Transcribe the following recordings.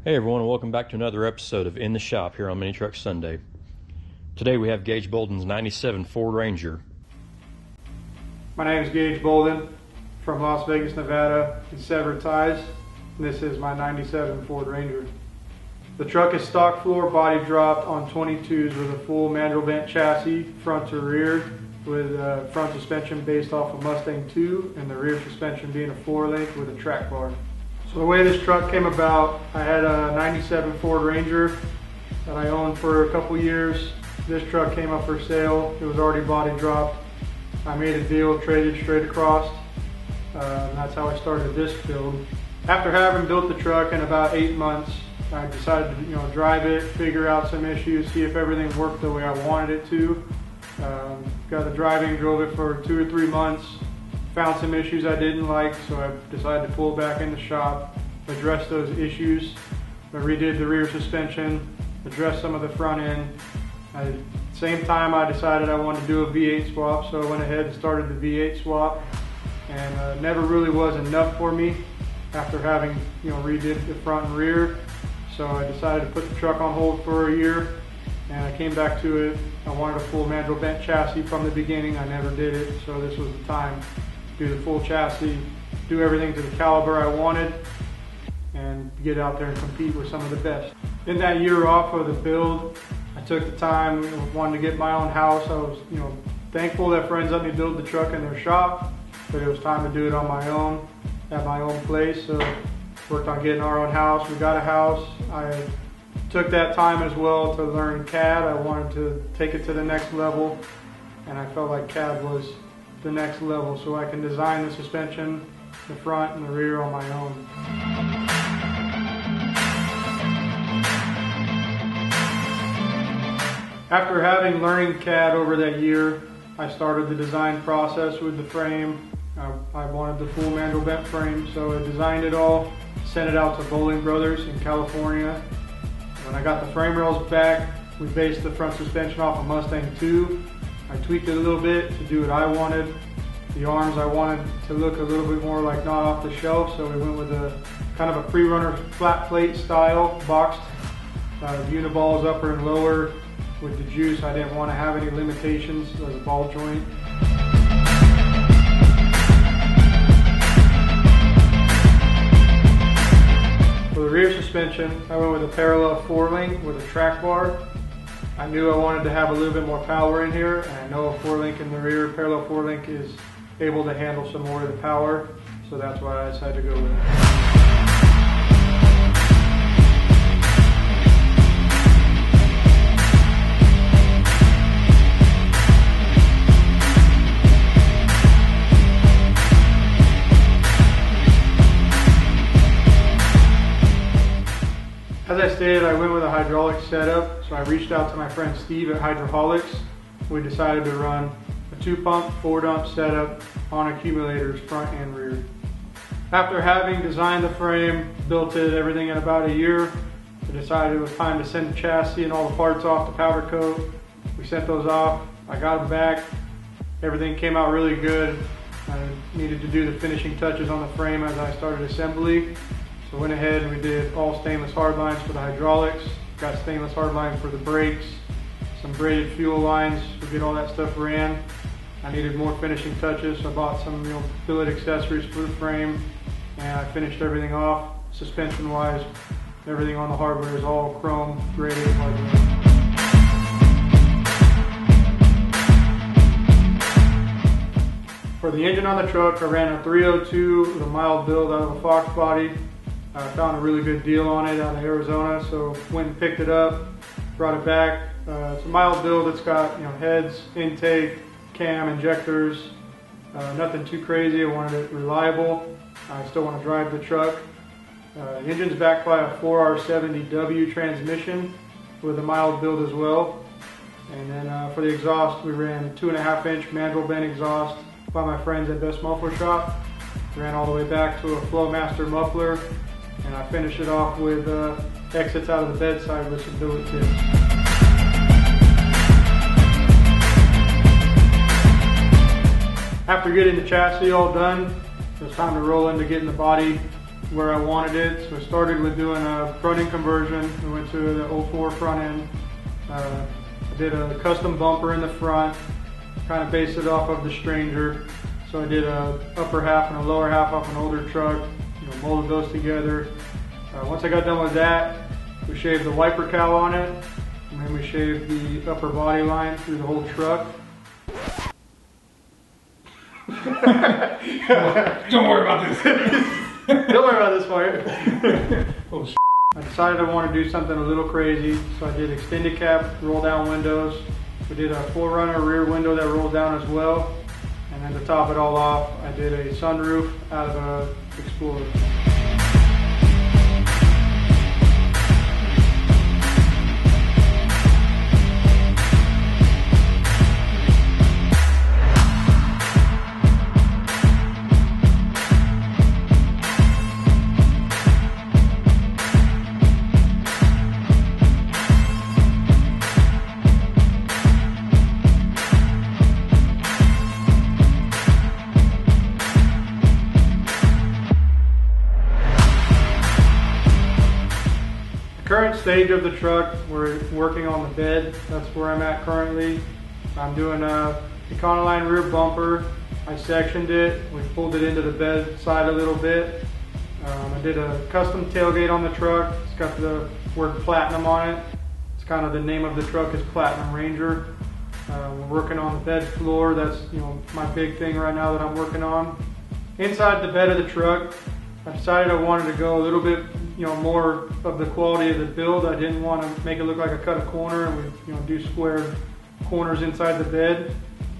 Hey everyone, and welcome back to another episode of In the Shop here on Mini Truck Sunday. Today we have Gage Bolden's 97 Ford Ranger. My name is Gage Bolden from Las Vegas, Nevada in Severed Ties, and this is my 97 Ford Ranger. The truck is stock floor body dropped on 22s with a full mandrel bent chassis front to rear, with front suspension based off of Mustang 2 and the rear suspension being a floor link with a track bar. So the way this truck came about, I had a 97 Ford Ranger that I owned for a couple years. This truck came up for sale. It was already body dropped. I made a deal, traded straight across, and that's how I started this build. After having built the truck in about 8 months, I decided to drive it, figure out some issues, see if everything worked the way I wanted it to. Got the driving, drove it for 2 or 3 months. Found some issues I didn't like, so I decided to pull back in the shop, address those issues. I redid the rear suspension, addressed some of the front end. At the same time, I decided I wanted to do a V8 swap, so I went ahead and started the V8 swap. And never really was enough for me after having redid the front and rear. So I decided to put the truck on hold for a year, and I came back to it. I wanted a full mandrel bent chassis from the beginning. I never did it, so this was the time. Do the full chassis, do everything to the caliber I wanted, and get out there and compete with some of the best. In that year off of the build, I took the time, wanted to get my own house. I was thankful that friends let me build the truck in their shop, but it was time to do it on my own, at my own place. So worked on getting our own house. We got a house. I took that time as well to learn CAD. I wanted to take it to the next level, and I felt like CAD was the next level, so I can design the suspension, the front and the rear on my own. After having learned CAD over that year, I started the design process with the frame. I wanted the full mandrel bent frame, so I designed it all, sent it out to Bolden Brothers in California. When I got the frame rails back, we based the front suspension off of Mustang 2. I tweaked it a little bit to do what I wanted. The arms I wanted to look a little bit more like not off the shelf, so we went with a kind of a pre-runner flat plate style, boxed uniballs upper and lower with the juice. I didn't want to have any limitations as a ball joint. For the rear suspension, I went with a parallel 4-link with a track bar. I knew I wanted to have a little bit more power in here, and I know a 4-link in the rear, parallel 4-link, is able to handle some more of the power, so that's why I decided to go with it. As I stated, I went with a hydraulic setup, so I reached out to my friend Steve at Hydraulics. We decided to run a 2-pump, 4-dump setup on accumulators front and rear. After having designed the frame, built it, everything in about a year, I decided it was time to send the chassis and all the parts off to powder coat. We sent those off, I got them back, everything came out really good. I needed to do the finishing touches on the frame as I started assembly. So went ahead and we did all stainless hard lines for the hydraulics, got stainless hard lines for the brakes, some braided fuel lines to get all that stuff ran. I needed more finishing touches, so I bought some billet accessories for the frame, and I finished everything off. Suspension wise, everything on the hardware is all chrome graded hardware. For the engine on the truck, I ran a 302 with a mild build out of a Fox body. I found a really good deal on it out of Arizona, so went and picked it up, brought it back. It's a mild build. It's got heads, intake, cam, injectors, nothing too crazy. I wanted it reliable. I still want to drive the truck. The engine's backed by a 4R70W transmission with a mild build as well. And then for the exhaust, we ran a 2.5-inch mandrel bent exhaust by my friends at Best Muffler Shop. Ran all the way back to a Flowmaster muffler, and I finished it off with exits out of the bedside with some billet tips. After getting the chassis all done, it was time to roll into getting the body where I wanted it. So I started with doing a front end conversion. We went to the 04 front end. I did a custom bumper in the front, kind of based it off of the Stranger. So I did a upper half and a lower half off an older truck, molded those together. Once I got done with that, we shaved the wiper cowl on it, and then we shaved the upper body line through the whole truck. Don't worry about this. Don't worry about this part. Oh, I decided I want to do something a little crazy, so I did extended cap roll down windows. We did a 4Runner rear window that rolls down as well. And then to top it all off, I did a sunroof out of a Explorer. Current stage of the truck, we're working on the bed. That's where I'm at currently. I'm doing a Econoline rear bumper. I sectioned it. We pulled it into the bed side a little bit. I did a custom tailgate on the truck. It's got the word Platinum on it. It's kind of the name of the truck is Platinum Ranger. We're working on the bed floor. That's my big thing right now that I'm working on. Inside the bed of the truck, I decided I wanted to go a little bit, more of the quality of the build. I didn't want to make it look like a cut a corner and we, do square corners inside the bed.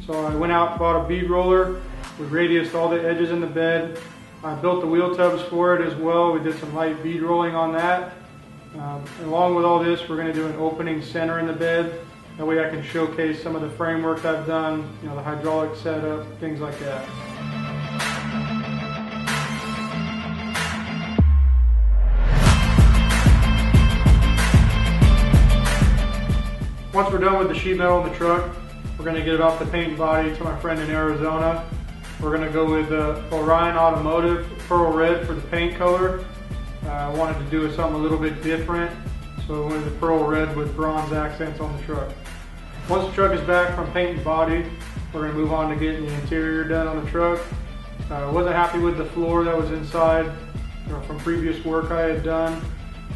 So I went out and bought a bead roller. We radiused all the edges in the bed. I built the wheel tubs for it as well. We did some light bead rolling on that. Along with all this, we're going to do an opening center in the bed. That way I can showcase some of the framework I've done, the hydraulic setup, things like that. Once we're done with the sheet metal in the truck, we're going to get it off the paint and body to my friend in Arizona. We're going to go with the Orion Automotive Pearl Red for the paint color. I wanted to do something a little bit different, so we went with the Pearl Red with bronze accents on the truck. Once the truck is back from paint and body, we're going to move on to getting the interior done on the truck. I wasn't happy with the floor that was inside from previous work I had done.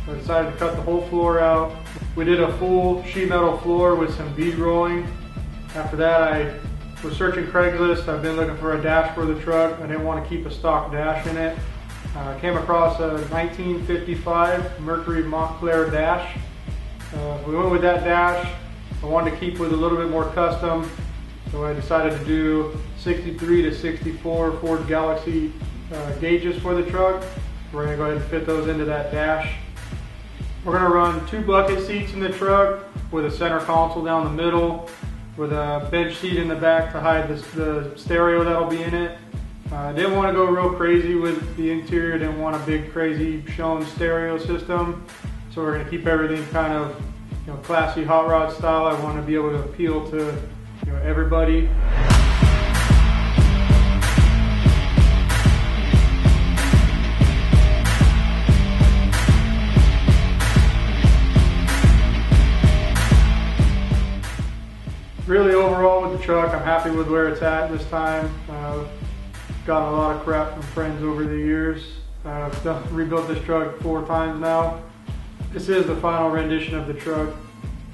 I decided to cut the whole floor out. We did a full sheet metal floor with some bead rolling. After that, I was searching Craigslist. I've been looking for a dash for the truck. I didn't want to keep a stock dash in it. I came across a 1955 Mercury Montclair dash. We went with that dash. I wanted to keep with a little bit more custom, so I decided to do 63 to 64 Ford Galaxy gauges for the truck. We're going to go ahead and fit those into that dash. We're going to run 2 bucket seats in the truck with a center console down the middle, with a bench seat in the back to hide the stereo that'll be in it. I didn't want to go real crazy with the interior, didn't want a big crazy shown stereo system, so we're going to keep everything kind of classy hot rod style. I want to be able to appeal to everybody. Really overall with the truck, I'm happy with where it's at this time. I've gotten a lot of crap from friends over the years. I've rebuilt this truck 4 times now. This is the final rendition of the truck.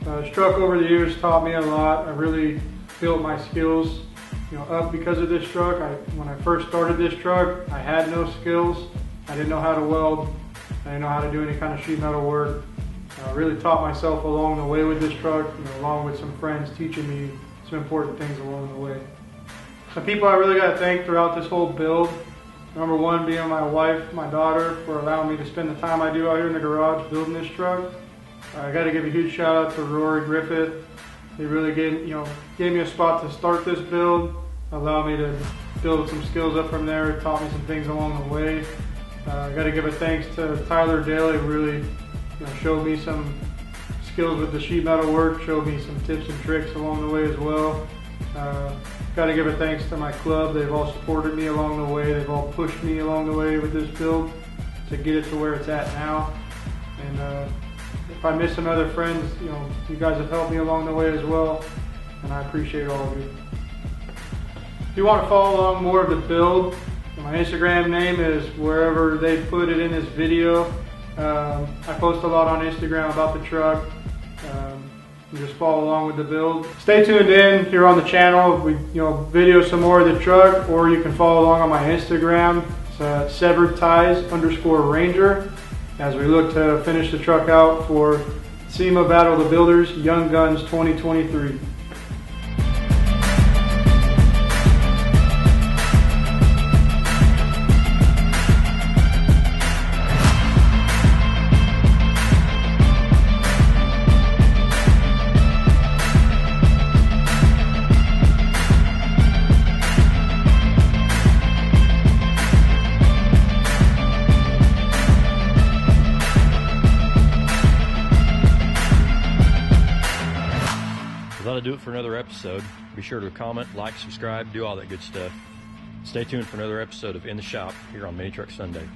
This truck over the years taught me a lot. I really built my skills up because of this truck. When I first started this truck, I had no skills. I didn't know how to weld. I didn't know how to do any kind of sheet metal work. I really taught myself along the way with this truck, along with some friends teaching me some important things along the way. Some people I really got to thank throughout this whole build. Number 1 being my wife, my daughter, for allowing me to spend the time I do out here in the garage building this truck. I got to give a huge shout out to Rory Griffith. He really gave me a spot to start this build, allowed me to build some skills up from there, taught me some things along the way. I got to give a thanks to Tyler Daly, who really showed me some skills with the sheet metal work, showed me some tips and tricks along the way as well. Got to give a thanks to my club. They've all supported me along the way. They've all pushed me along the way with this build. to get it to where it's at now. And if I miss some other friends, you guys have helped me along the way as well, and I appreciate all of you. If you want to follow along more of the build, my Instagram name is wherever they put it in this video. I post a lot on Instagram about the truck. Just follow along with the build. Stay tuned in here on the channel. We video some more of the truck, or you can follow along on my Instagram. It's severedties_ranger, as we look to finish the truck out for SEMA Battle of the Builders Young Guns 2023. That'll do it for another episode. Be sure to comment, like, subscribe, do all that good stuff. Stay tuned for another episode of In the Shop here on Mini Truck Sunday.